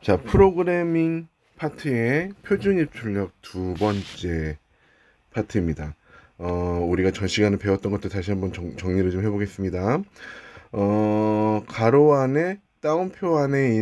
자, 프로그래밍 파트의 표준 입출력 두 번째 파트입니다. 우리가 전 시간에 배웠던 것들 다시 한번 정리를 좀 해보겠습니다. 가로 안에 따옴표 안에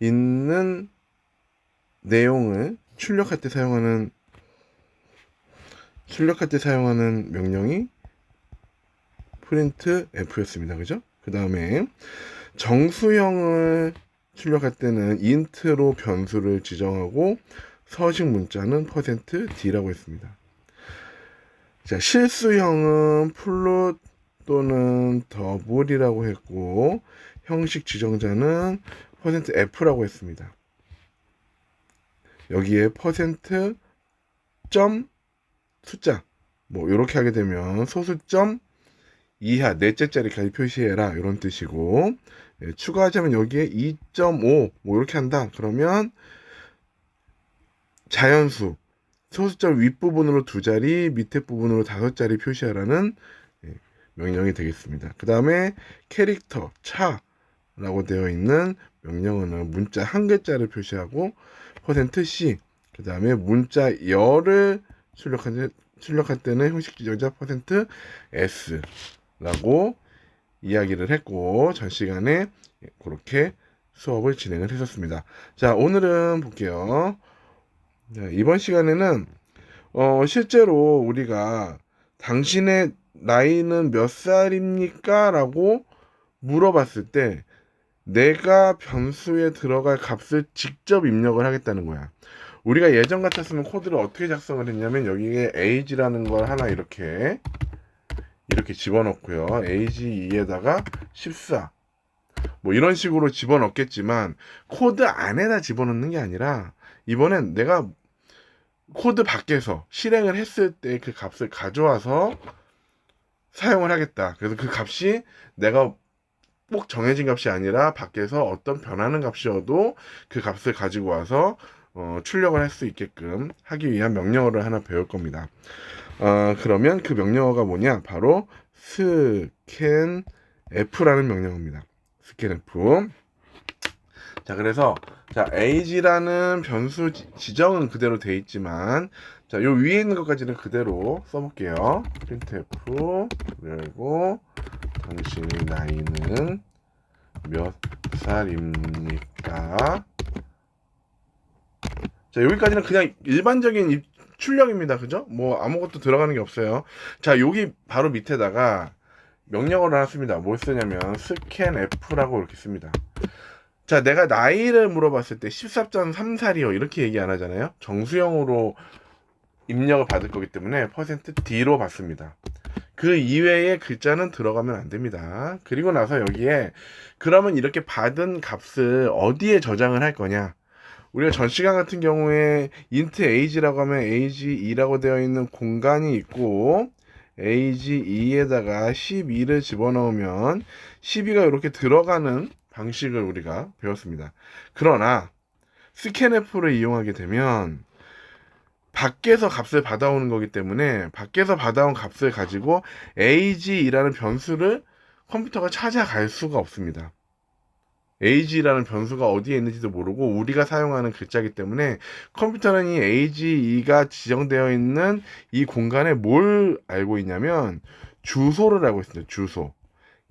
있는 내용을 출력할 때 사용하는 명령이 printf였습니다. 그죠? 그 다음에 정수형을 출력할 때는 int로 변수를 지정하고 서식 문자는 %d라고 했습니다. 자, 실수형은 플롯 또는 더블이라고 했고 형식 지정자는 %f라고 했습니다. 여기에 %점 숫자 뭐 이렇게 하게 되면 소수점 이하 넷째 자리까지 표시해라 이런 뜻이고, 추가하자면 여기에 2.5 뭐 이렇게 한다 그러면 자연수 소수점 윗부분으로 2자리 밑에 부분으로 5자리 표시하라는 명령이 되겠습니다. 그 다음에 캐릭터 차라고 되어 있는 명령어는 문자 한 글자를 표시하고 %c, 그 다음에 문자 열을 출력할 때는 형식 지정자 %s 라고 이야기를 했고, 전 시간에 그렇게 수업을 진행을 했었습니다. 자, 오늘은 볼게요. 자, 이번 시간에는 실제로 우리가 당신의 나이는 몇 살입니까? 라고 물어봤을 때 내가 변수에 들어갈 값을 직접 입력을 하겠다는 거야. 우리가 예전 같았으면 코드를 어떻게 작성을 했냐면 여기에 age라는 걸 하나 이렇게 집어넣고요. age 2에다가 14 뭐 이런 식으로 집어넣겠지만 코드 안에다 집어넣는 게 아니라 이번엔 내가 코드 밖에서 실행을 했을 때 그 값을 가져와서 사용을 하겠다. 그래서 그 값이 내가 꼭 정해진 값이 아니라 밖에서 어떤 변하는 값이어도 그 값을 가지고 와서 출력을 할 수 있게끔 하기 위한 명령어를 하나 배울 겁니다. 그러면 그 명령어가 뭐냐? 바로 scanf라는 명령어입니다. scanf. 자, 그래서 age라는 변수 지정은 그대로 돼 있지만, 자, 요 위에 있는 것까지는 그대로 써볼게요. printf 그리고 당신의 나이는 몇 살입니까? 자, 여기까지는 그냥 일반적인 출력입니다. 그죠? 뭐 아무것도 들어가는 게 없어요. 자, 여기 바로 밑에다가 명령어를 하나 씁니다. 뭘 쓰냐면 scanf라고 이렇게 씁니다. 자, 내가 나이를 물어봤을 때 14.3살이요 이렇게 얘기 안 하잖아요. 정수형으로 입력을 받을 거기 때문에 %d로 받습니다. 그 이외의 글자는 들어가면 안 됩니다. 그리고 나서 여기에 그러면 이렇게 받은 값을 어디에 저장을 할 거냐? 우리가 전 시간 같은 경우에 int age라고 하면 age2라고 되어 있는 공간이 있고 age2에다가 12를 집어넣으면 12가 이렇게 들어가는 방식을 우리가 배웠습니다. 그러나 scanf를 이용하게 되면 밖에서 값을 받아오는 거기 때문에 밖에서 받아온 값을 가지고 age이라는 변수를 컴퓨터가 찾아갈 수가 없습니다. age라는 변수가 어디에 있는지도 모르고 우리가 사용하는 글자이기 때문에 컴퓨터는 이 age가 지정되어 있는 이 공간에 뭘 알고 있냐면 주소를 알고 있습니다. 주소.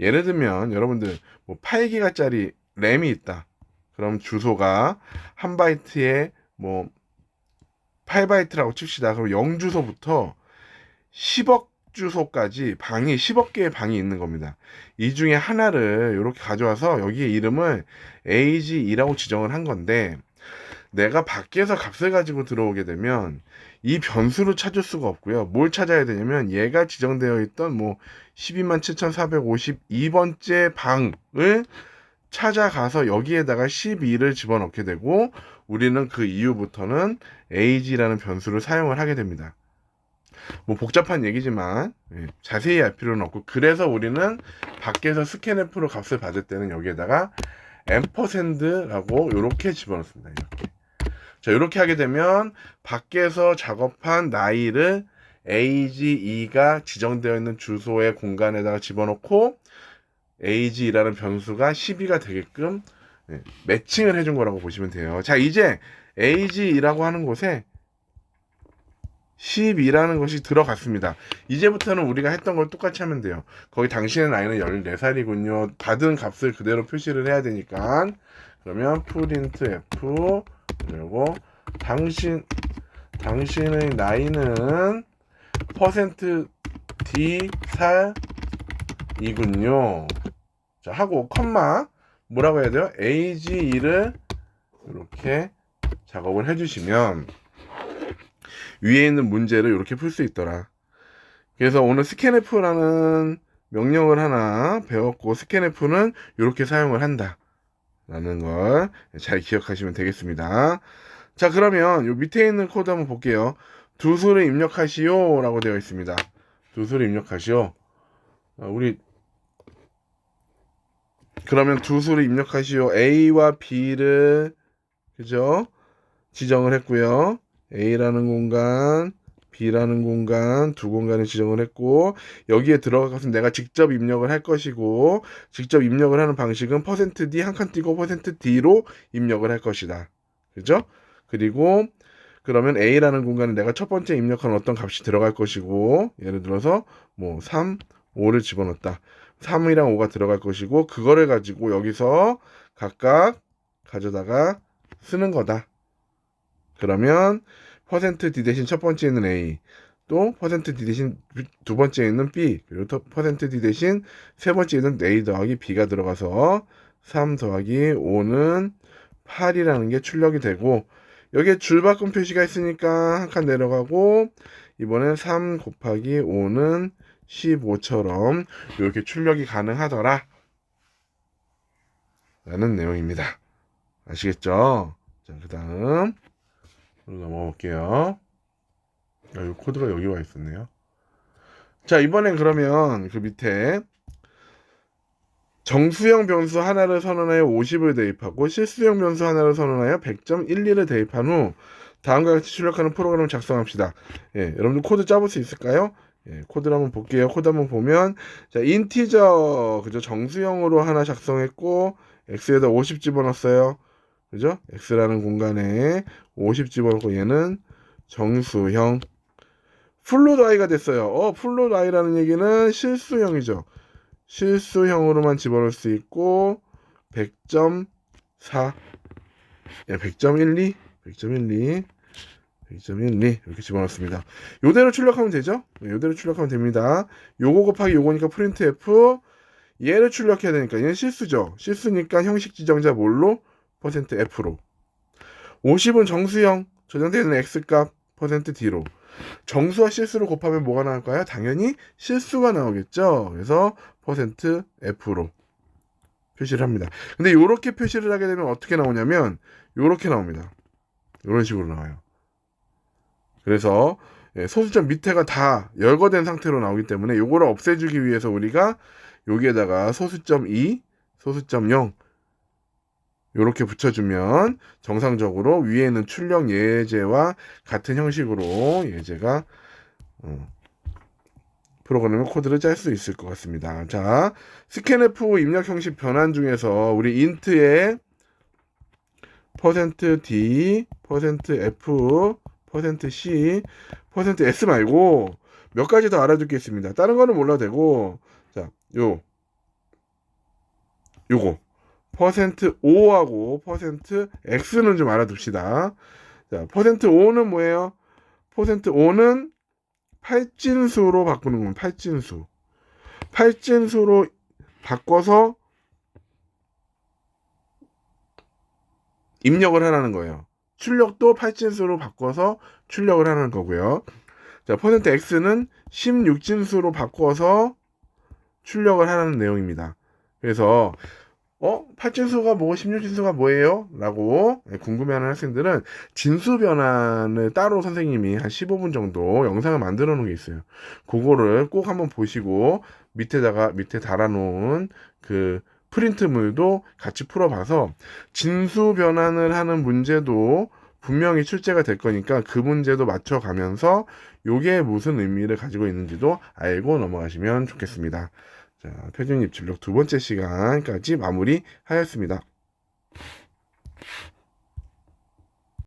예를 들면 여러분들 뭐 8기가짜리 램이 있다. 그럼 주소가 한 바이트에 뭐 8바이트라고 칩시다. 그럼 0주소부터 10억 주소까지 10억 개의 방이 있는 겁니다. 이 중에 하나를 이렇게 가져와서 여기에 이름을 age2라고 지정을 한 건데, 내가 밖에서 값을 가지고 들어오게 되면 이 변수를 찾을 수가 없고요. 뭘 찾아야 되냐면 얘가 지정되어 있던 뭐 127,452번째 방을 찾아가서 여기에다가 12를 집어넣게 되고 우리는 그 이후부터는 age라는 변수를 사용을 하게 됩니다. 뭐 복잡한 얘기지만 자세히 알 필요는 없고, 그래서 우리는 밖에서 scanf로 값을 받을 때는 여기에다가 ampersand라고 이렇게 집어넣습니다. 이렇게. 자, 이렇게 하게 되면 밖에서 작업한 나이를 age2가 지정되어 있는 주소의 공간에다가 집어넣고 age라는 변수가 12가 되게끔 매칭을 해준 거라고 보시면 돼요. 자, 이제 AG라고 하는 곳에 12라는 것이 들어갔습니다. 이제부터는 우리가 했던 걸 똑같이 하면 돼요. 거기 당신의 나이는 14살이군요. 받은 값을 그대로 표시를 해야 되니까. 그러면 printf 그리고 당신의 나이는 %d 살이군요. 자, 하고 컴마 뭐라고 해야 돼요? AG를 이렇게 작업을 해주시면 위에 있는 문제를 이렇게 풀 수 있더라. 그래서 오늘 scanf라는 명령을 하나 배웠고, scanf는 이렇게 사용을 한다 라는 걸 잘 기억하시면 되겠습니다. 자, 그러면 요 밑에 있는 코드 한번 볼게요. 두 수를 입력하시오 라고 되어 있습니다. 두 수를 입력하시오. 그러면 두 수를 입력하시오. A와 B를 그죠? 지정을 했고요. A라는 공간, B라는 공간, 두 공간을 지정을 했고, 여기에 들어갈 것은 내가 직접 입력을 할 것이고, 직접 입력을 하는 방식은 %d 한 칸 띄고 %d로 입력을 할 것이다. 그죠? 그리고 그러면 A라는 공간에 내가 첫 번째 입력한 어떤 값이 들어갈 것이고, 예를 들어서 뭐 3, 5를 집어넣었다. 3이랑 5가 들어갈 것이고, 그거를 가지고 여기서 각각 가져다가 쓰는 거다. 그러면 %d 대신 첫 번째에 있는 A, 또 %d 대신 두 번째에 있는 B, 그리고 또 %d 대신 세 번째에 있는 A 더하기 B가 들어가서 3 더하기 5는 8이라는 게 출력이 되고, 여기에 줄바꿈 표시가 있으니까 한 칸 내려가고, 이번엔 3 곱하기 5는 15처럼 이렇게 출력이 가능하더라 라는 내용입니다. 아시겠죠? 자, 그 다음 넘어가 볼게요. 이 코드가 여기 와 있었네요. 자, 이번엔 그러면 그 밑에 정수형 변수 하나를 선언하여 50을 대입하고 실수형 변수 하나를 선언하여 100.12를 대입한 후 다음과 같이 출력하는 프로그램을 작성합시다. 예, 여러분들 코드 짜볼 수 있을까요? 예, 코드를 한번 볼게요. 코드 한번 보면, 자, 인티저, 그죠? 정수형으로 하나 작성했고, x에다 50 집어넣었어요. 그죠? x라는 공간에 50 집어넣고, 얘는 정수형. 플롯 i가 됐어요. 플롯 i라는 얘기는 실수형이죠. 실수형으로만 집어넣을 수 있고 100.4 100.12 이렇게 집어넣습니다. 요대로 출력하면 되죠? 요대로 출력하면 됩니다. 요거 곱하기 요거니까 printf, 얘를 출력해야 되니까 얘는 실수죠. 실수니까 형식 지정자 뭘로? %f로. 50은 정수형, 저장되어 있는 x값 %d로. 정수와 실수를 곱하면 뭐가 나올까요? 당연히 실수가 나오겠죠. 그래서 %f로 표시를 합니다. 근데 이렇게 표시를 하게 되면 어떻게 나오냐면 이렇게 나옵니다. 이런 식으로 나와요. 그래서 소수점 밑에가 다 열거된 상태로 나오기 때문에 이거를 없애주기 위해서 우리가 여기에다가 소수점 2, 소수점 0 이렇게 붙여주면 정상적으로 위에 있는 출력 예제와 같은 형식으로 예제가 프로그램의 코드를 짤 수 있을 것 같습니다. 자, scanf 입력 형식 변환 중에서 우리 int에 %d, %f, %c, %s 말고 몇 가지 더 알아둘 게 있습니다. 다른 거는 몰라도 되고, 자, 요거 %5하고 %x는 좀 알아둡시다. 자, %5는 뭐예요? %5는 팔진수로 바꾸는 겁니다. 팔진수로 바꿔서 입력을 하라는 거예요. 출력도 팔진수로 바꿔서 출력을 하는 거고요. 자, %x는 16진수로 바꿔서 출력을 하라는 내용입니다. 그래서 팔진수가 뭐고 16진수가 뭐예요? 라고 궁금해하는 학생들은 진수 변환을 따로 선생님이 한 15분 정도 영상을 만들어 놓은 게 있어요. 그거를 꼭 한번 보시고 밑에 달아놓은 그 프린트물도 같이 풀어봐서 진수 변환을 하는 문제도 분명히 출제가 될 거니까 그 문제도 맞춰가면서 요게 무슨 의미를 가지고 있는지도 알고 넘어가시면 좋겠습니다. 자, 표준 입출력 두 번째 시간까지 마무리하였습니다.